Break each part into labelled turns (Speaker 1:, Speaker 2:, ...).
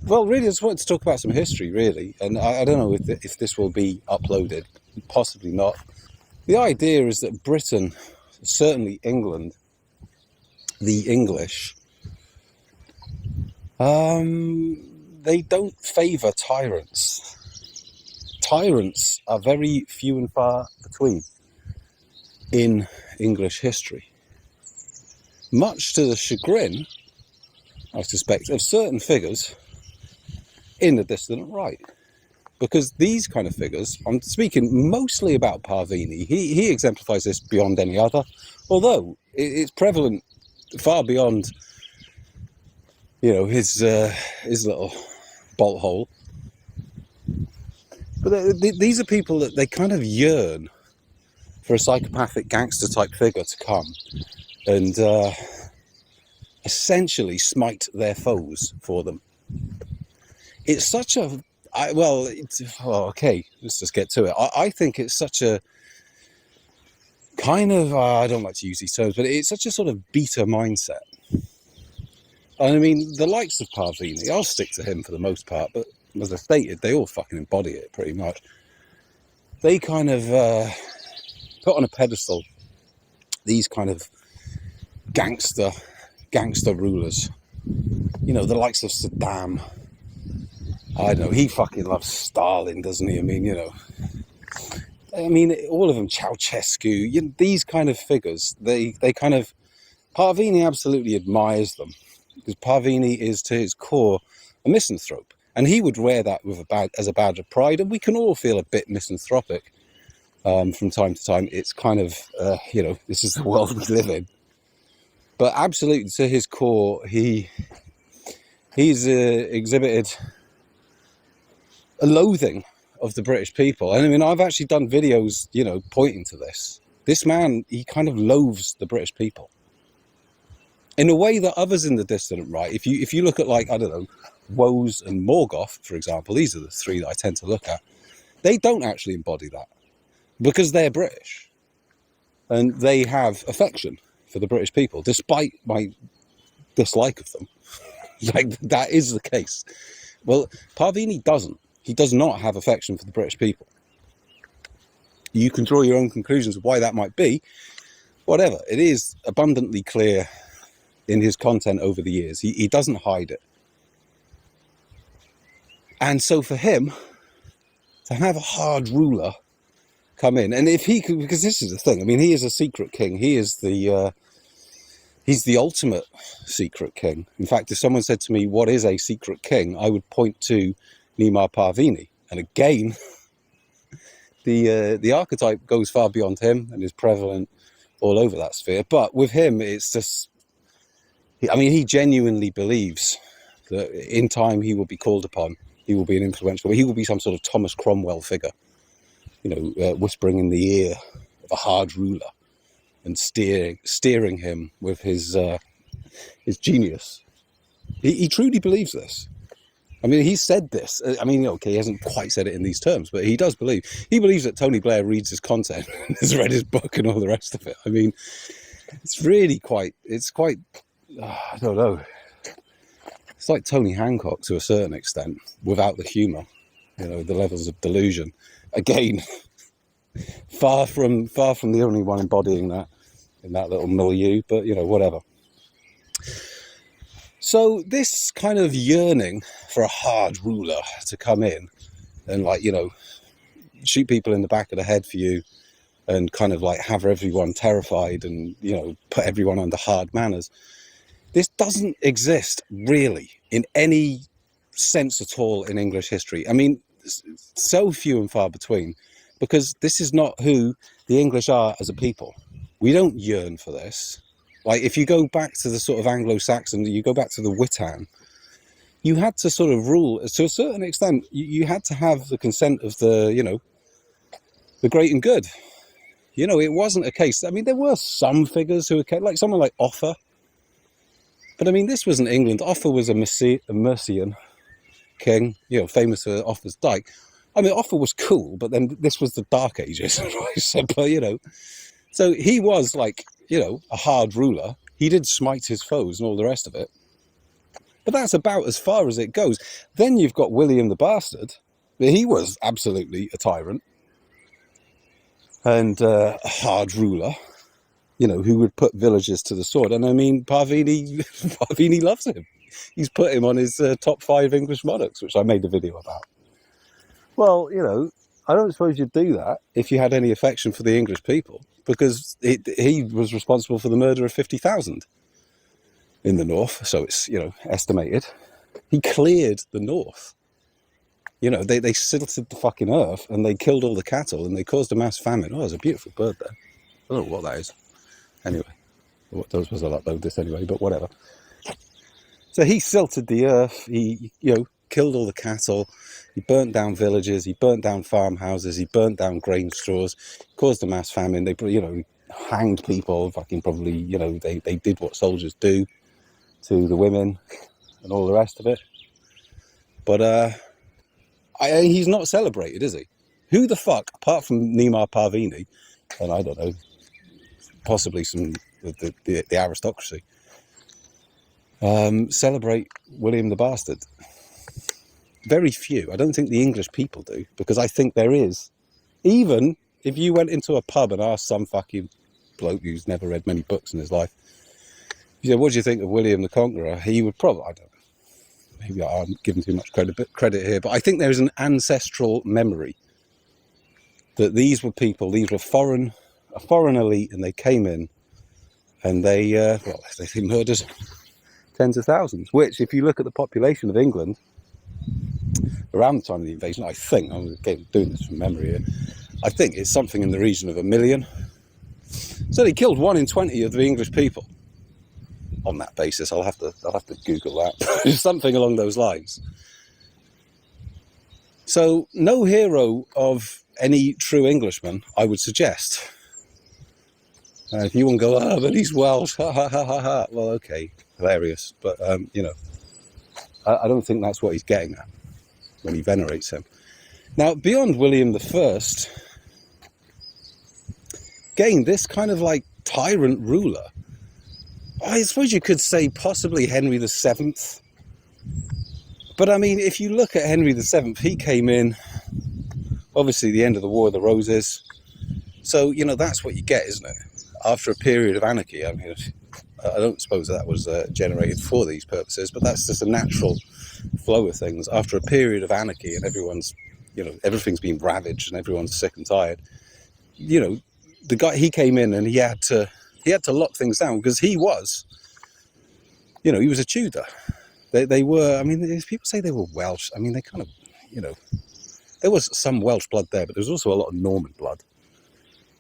Speaker 1: Well, really, I just wanted to talk about some history, really. And I don't know if this will be uploaded. Possibly not. The idea is that Britain, certainly England, the English, they don't favour tyrants. Tyrants are very few and far between in English history. Much to the chagrin, I suspect, of certain figures in the dissident right. Because these kind of figures, I'm speaking mostly about Parvini, he exemplifies this beyond any other, although it's prevalent far beyond, his little bolt hole. But these are people that they kind of yearn for a psychopathic gangster type figure to come and essentially smite their foes for them. It's such a... okay, let's just get to it. I think it's such a kind of... I don't like to use these terms, but it's such a sort of beta mindset. And I mean, the likes of Parvini, I'll stick to him for the most part, but as I stated, they all fucking embody it pretty much. They kind of put on a pedestal these kind of gangster rulers. The likes of Saddam. I don't know, he fucking loves Stalin, doesn't he? I mean, all of them, Ceausescu, these kind of figures, they kind of... Parvini absolutely admires them, because Parvini is, to his core, a misanthrope. And he would wear that as a badge of pride, and we can all feel a bit misanthropic from time to time. It's kind of, this is the world we live in. But absolutely, to his core, he's exhibited a loathing of the British people. And I mean, I've actually done videos, pointing to this. This man, he kind of loathes the British people in a way that others in the dissident right, if you look at, like, I don't know, Woes and Morgoth, for example, these are the three that I tend to look at, they don't actually embody that because they're British and they have affection for the British people, despite my dislike of them. Like, that is the case. Well, Parvini doesn't. He does not have affection for the British people. You can draw your own conclusions of why that might be. Whatever. It is abundantly clear in his content over the years. He doesn't hide it. And so for him to have a hard ruler come in, and if he could, because this is the thing, I mean, he is a secret king. He is he's the ultimate secret king. In fact, if someone said to me, what is a secret king? I would point to Nima Parvini. And again, the archetype goes far beyond him and is prevalent all over that sphere. But with him, it's just, he genuinely believes that in time he will be called upon. He will be an influential, he will be some sort of Thomas Cromwell figure, whispering in the ear of a hard ruler and steering him with his genius. He truly believes this. I mean, he said this. I mean, okay, he hasn't quite said it in these terms, but he does believe. He believes that Tony Blair reads his content, has read his book and all the rest of it. I mean, it's really quite, I don't know. It's like Tony Hancock to a certain extent, without the humour, the levels of delusion. Again, far from the only one embodying that in that little milieu, but, whatever. So this kind of yearning for a hard ruler to come in and, like, shoot people in the back of the head for you and kind of like have everyone terrified and, put everyone under hard manners. This doesn't exist really in any sense at all in English history. I mean, so few and far between, because this is not who the English are as a people. We don't yearn for this. Like, if you go back to the sort of Anglo-Saxon, you go back to the Witan, you had to sort of rule, to a certain extent, you had to have the consent of the, the great and good. It wasn't a case. I mean, there were some figures who were, like someone like Offa. But I mean, this wasn't England. Offa was a Mercian king, famous for Offa's Dyke. I mean, Offa was cool, but then this was the Dark Ages. But, so he was like, a hard ruler. He did smite his foes and all the rest of it. But that's about as far as it goes. Then you've got William the Bastard. He was absolutely a tyrant and a hard ruler, who would put villages to the sword. And I mean, Parvini loves him. He's put him on his top 5 English monarchs, which I made a video about. Well, I don't suppose you'd do that if you had any affection for the English people, because he was responsible for the murder of 50,000 in the north. So it's, estimated. He cleared the north. They silted the fucking earth and they killed all the cattle and they caused a mass famine. Oh, there's a beautiful bird there. I don't know what that is. Anyway, I suppose I'll upload this anyway, but whatever. So he silted the earth. He, killed all the cattle. He burnt down villages. He burnt down farmhouses. He burnt down grain stores. Caused a mass famine. They, hanged people. Fucking probably, they did what soldiers do to the women and all the rest of it. But he's not celebrated, is he? Who the fuck, apart from Nima Parvini, and I don't know, possibly some the aristocracy, celebrate William the Bastard? Very few. I don't think the English people do, because I think there is. Even if you went into a pub and asked some fucking bloke who's never read many books in his life, you said, what do you think of William the Conqueror? He would probably, I don't know, maybe I'm giving too much credit here, but I think there's an ancestral memory that these were people, these were a foreign elite, and they came in and they murdered tens of thousands, which, if you look at the population of England around the time of the invasion, I think, I'm doing this from memory here, I think it's something in the region of 1 million. So they killed 1 in 20 of the English people. On that basis, I'll have to Google that. Something along those lines. So no hero of any true Englishman, I would suggest. If you want to go, but he's Welsh, ha ha ha ha ha. Well, okay, hilarious, but I don't think that's what he's getting at when he venerates him. Now, beyond William I, again, this kind of like tyrant ruler, I suppose you could say possibly Henry VII. But I mean, if you look at Henry VII, he came in, obviously the end of the War of the Roses. So, that's what you get, isn't it? After a period of anarchy. I mean, I don't suppose that was generated for these purposes, but that's just a natural flow of things. After a period of anarchy and everyone's, everything's been ravaged and everyone's sick and tired, the guy, he came in and he had to lock things down, because he was, he was a Tudor. They were, I mean, people say they were Welsh. I mean, they kind of, there was some Welsh blood there, but there was also a lot of Norman blood,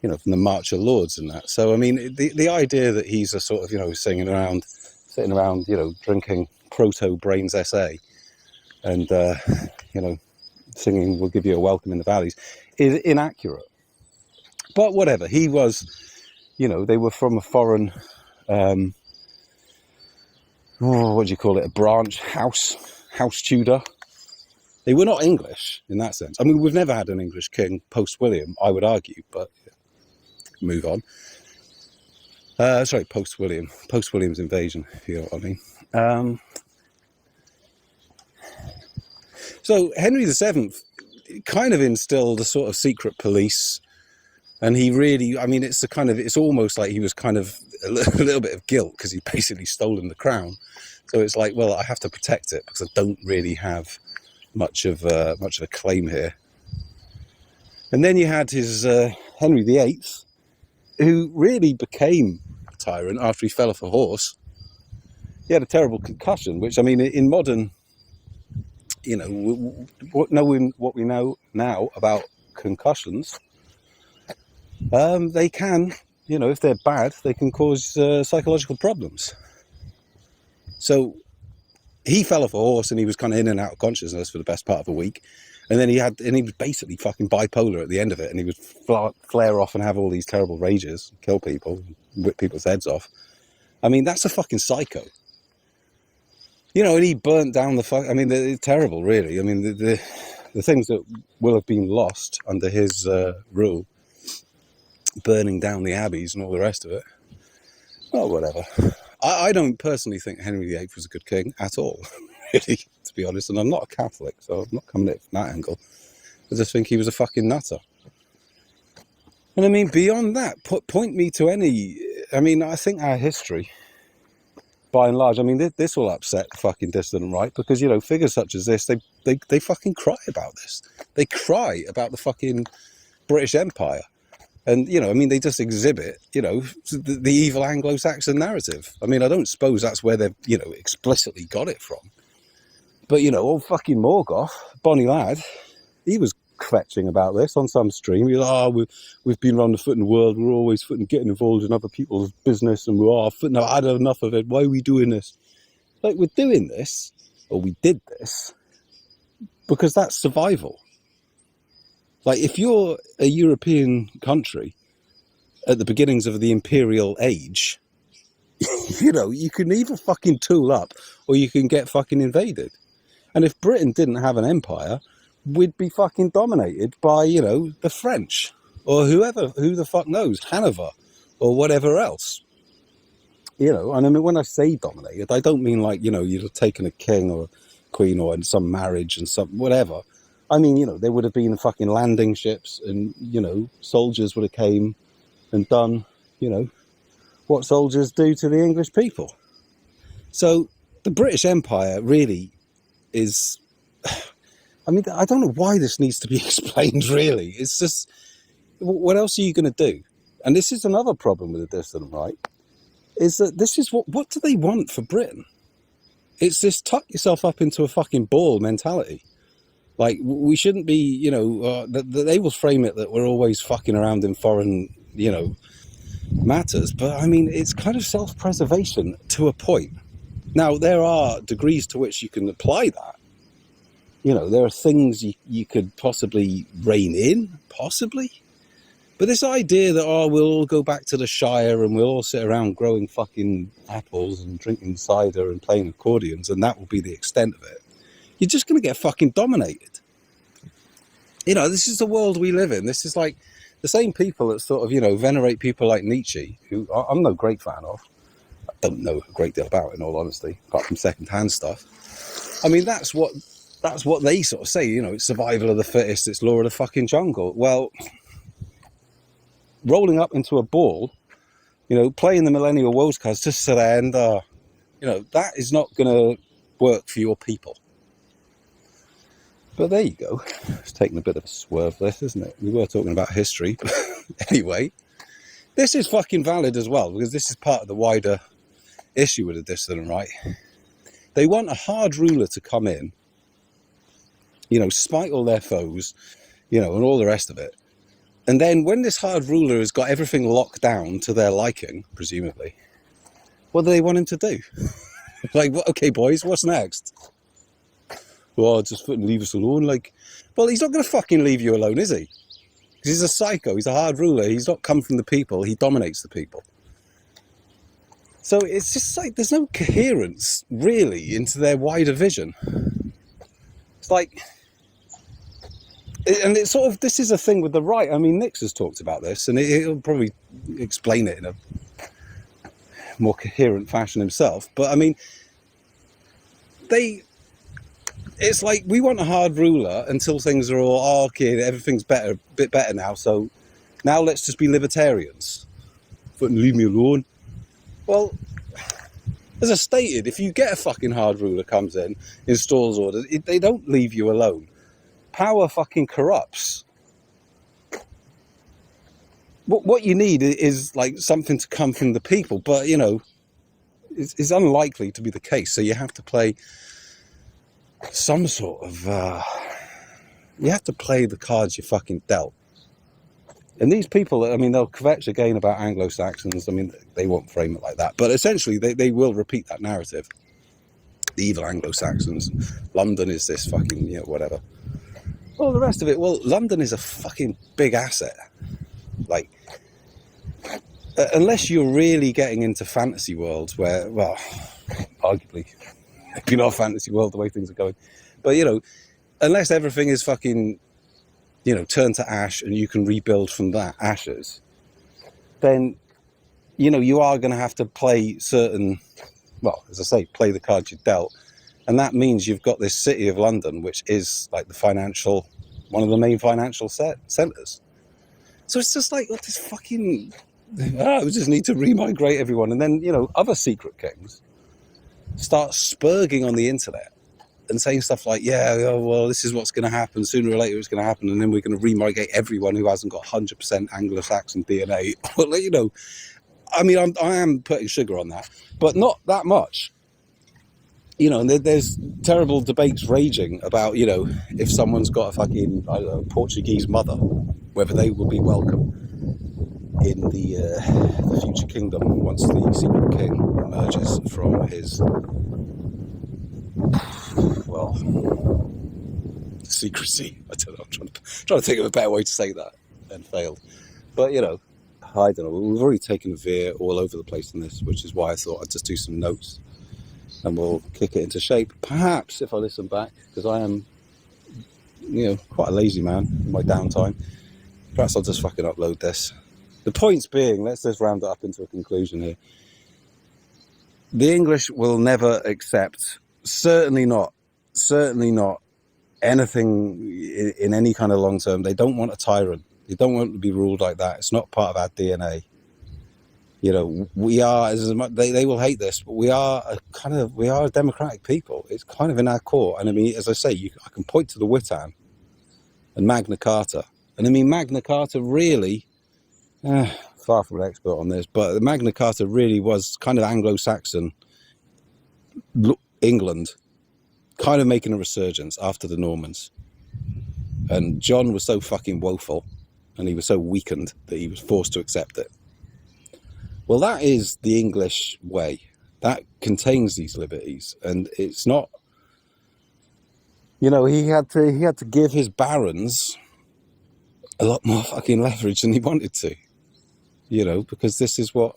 Speaker 1: from the March of Lords and that. So, I mean, the idea that he's a sort of, sitting around, drinking proto Brains SA and, singing "We'll Give You a Welcome in the Valleys" is inaccurate. But whatever, he was, they were from a foreign, what do you call it, a branch, House Tudor. They were not English in that sense. I mean, we've never had an English king post-William, I would argue, but move on. Post-William's invasion, if you know what I mean. So Henry VII kind of instilled a sort of secret police. And he really, I mean, it's almost like he was kind of a little bit of guilt, because he basically stolen the crown. So it's like, well, I have to protect it because I don't really have much of a claim here. And then you had his Henry VIII, who really became a tyrant after he fell off a horse. He had a terrible concussion, which, I mean, in modern, knowing what we know now about concussions, they can, if they're bad, they can cause psychological problems. So he fell off a horse and he was kind of in and out of consciousness for the best part of a week. And then he was basically fucking bipolar at the end of it. And he would flare off and have all these terrible rages, kill people, whip people's heads off. I mean, that's a fucking psycho. And he burnt down I mean, it's terrible, really. I mean, the things that will have been lost under his rule, burning down the abbeys and all the rest of it. Oh, whatever. I don't personally think Henry VIII was a good king at all, really, to be honest. And I'm not a Catholic, so I'm not coming at it from that angle. I just think he was a fucking nutter. And I mean, beyond that, point me to any... I mean, I think our history, by and large, I mean, this will upset fucking Dissident Right, because, you know, figures such as this, they fucking cry about this. They cry about the fucking British Empire. And, you know, I mean, they just exhibit, you know, the evil Anglo-Saxon narrative. I mean, I don't suppose that's where they've, you know, explicitly got it from. But, you know, old fucking Morgoth, bonny lad, he was kvetching about this on some stream. He was like, we've been around the footing world, we're always footing getting involved in other people's business, and we're footing, I've had enough of it, why are we doing this? Like, we're doing this, or we did this, because that's survival. Like, if you're a European country at the beginnings of the imperial age, you know, you can either fucking tool up or you can get fucking invaded. And if Britain didn't have an empire, we'd be fucking dominated by, you know, the French or who the fuck knows, Hanover or whatever else. You know, and I mean, when I say dominated, I don't mean like, you know, you'd have taken a king or a queen or in some marriage and some whatever. I mean, you know, there would have been fucking landing ships and, you know, soldiers would have came and done, you know, what soldiers do to the English people. So the British Empire really is... I mean, I don't know why this needs to be explained, really. It's just, what else are you going to do? And this is another problem with the Dissident Right, is that this is what do they want for Britain? It's this tuck yourself up into a fucking ball mentality. Like, we shouldn't be, you know, they will frame it that we're always fucking around in foreign, you know, matters. But, I mean, it's kind of self-preservation to a point. Now, there are degrees to which you can apply that. You know, there are things you could possibly rein in, possibly. But this idea that, we'll all go back to the Shire and we'll all sit around growing fucking apples and drinking cider and playing accordions and that will be the extent of it. You're just going to get fucking dominated. You know, this is the world we live in. This is like the same people that sort of, you know, venerate people like Nietzsche, who I'm no great fan of. I don't know a great deal about, in all honesty, apart from second-hand stuff. I mean, that's what they sort of say, you know, it's survival of the fittest, it's law of the fucking jungle. Well, rolling up into a ball, you know, playing the Millennial Woes cards just to the end, you know, that is not going to work for your people. But there you go. It's taking a bit of a swerve, this, isn't it? We were talking about history. But anyway, this is fucking valid as well, because this is part of the wider issue with the Dissident Right. They want a hard ruler to come in, you know, spite all their foes, you know, and all the rest of it. And then when this hard ruler has got everything locked down to their liking, presumably, what do they want him to do? Like, okay, boys, what's next? Well, just leave us alone. Like, well, he's not going to fucking leave you alone, is he? Because he's a psycho. He's a hard ruler. He's not come from the people. He dominates the people. So it's just like there's no coherence, really, into their wider vision. It's like... And it's sort of, this is a thing with the right. I mean, Nix has talked about this, and he'll probably explain it in a more coherent fashion himself. But I mean, it's like, we want a hard ruler until things are all, okay, everything's a bit better now, so now let's just be libertarians. Leave me alone. Well, as I stated, if you get a fucking hard ruler comes in, installs orders, they don't leave you alone. Power fucking corrupts. What you need is like something to come from the people, but you know, it's unlikely to be the case. So you have to play some sort of you have to play the cards you fucking dealt. And these people, I mean, they'll kvetch again about Anglo-Saxons. I mean, they won't frame it like that, but essentially they will repeat that narrative. The evil Anglo-Saxons, London is this fucking, you know, whatever. Well, the rest of it, well, London is a fucking big asset. Like, unless you're really getting into fantasy worlds where, well, arguably, maybe not a fantasy world the way things are going, but, you know, unless everything is fucking, you know, turned to ash and you can rebuild from that ashes, then you know, you are going to have to play certain, well, as I say, play the cards you're dealt. And that means you've got this city of London, which is like one of the main financial centres. So it's just like, what this fucking, we just need to remigrate everyone. And then, you know, other secret kings start spurging on the internet and saying stuff like, yeah, oh, well, this is what's going to happen. Sooner or later it's going to happen. And then we're going to remigrate everyone who hasn't got 100% Anglo-Saxon DNA. Well, you know, I mean, I am putting sugar on that, but not that much. You know, and there's terrible debates raging about, you know, if someone's got a fucking, I don't know, Portuguese mother, whether they will be welcome in the future kingdom once the secret king emerges from his, well, secrecy. I don't know, I'm trying to think of a better way to say that and failed. But, you know, I don't know, we've already taken a veer all over the place in this, which is why I thought I'd just do some notes and we'll kick it into shape. Perhaps if I listen back, because I am, you know, quite a lazy man in my downtime, perhaps I'll just fucking upload this. The points being, let's just round it up into a conclusion here. The English will never accept, certainly not anything in any kind of long term. They don't want a tyrant. They don't want to be ruled like that. It's not part of our DNA. You know, we are, as much, they will hate this, but we are a democratic people. It's kind of in our core. And I mean, as I say, I can point to the Witan and Magna Carta. And I mean, Magna Carta really, far from an expert on this, but the Magna Carta really was kind of Anglo-Saxon England, kind of making a resurgence after the Normans. And John was so fucking woeful and he was so weakened that he was forced to accept it. Well, that is the English way. That contains these liberties, and it's not. You know, he had to give his barons a lot more fucking leverage than he wanted to. You know, because this is how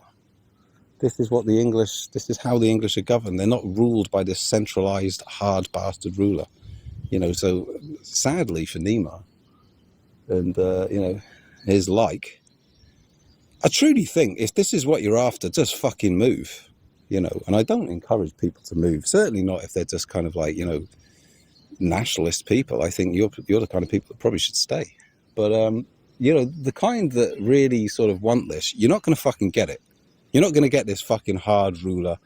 Speaker 1: the English are governed. They're not ruled by this centralized hard bastard ruler. You know, so sadly for Nima and you know, his like. I truly think if this is what you're after, just fucking move, you know. And I don't encourage people to move. Certainly not if they're just kind of like, you know, nationalist people. I think you're the kind of people that probably should stay. But, you know, the kind that really sort of want this, you're not going to fucking get it. You're not going to get this fucking hard ruler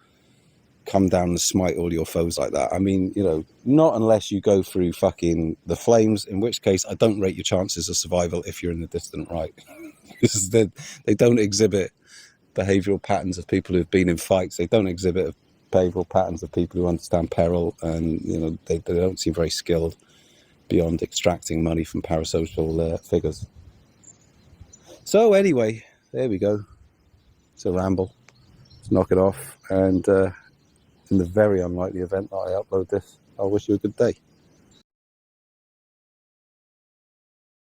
Speaker 1: come down and smite all your foes like that. I mean, you know, not unless you go through fucking the flames, in which case I don't rate your chances of survival if you're in the distant right. Because they don't exhibit behavioural patterns of people who've been in fights. They don't exhibit behavioural patterns of people who understand peril, and you know they don't seem very skilled beyond extracting money from parasocial figures. So anyway, there we go. It's a ramble. Let's knock it off, and in the very unlikely event that I upload this, I'll wish you a good day.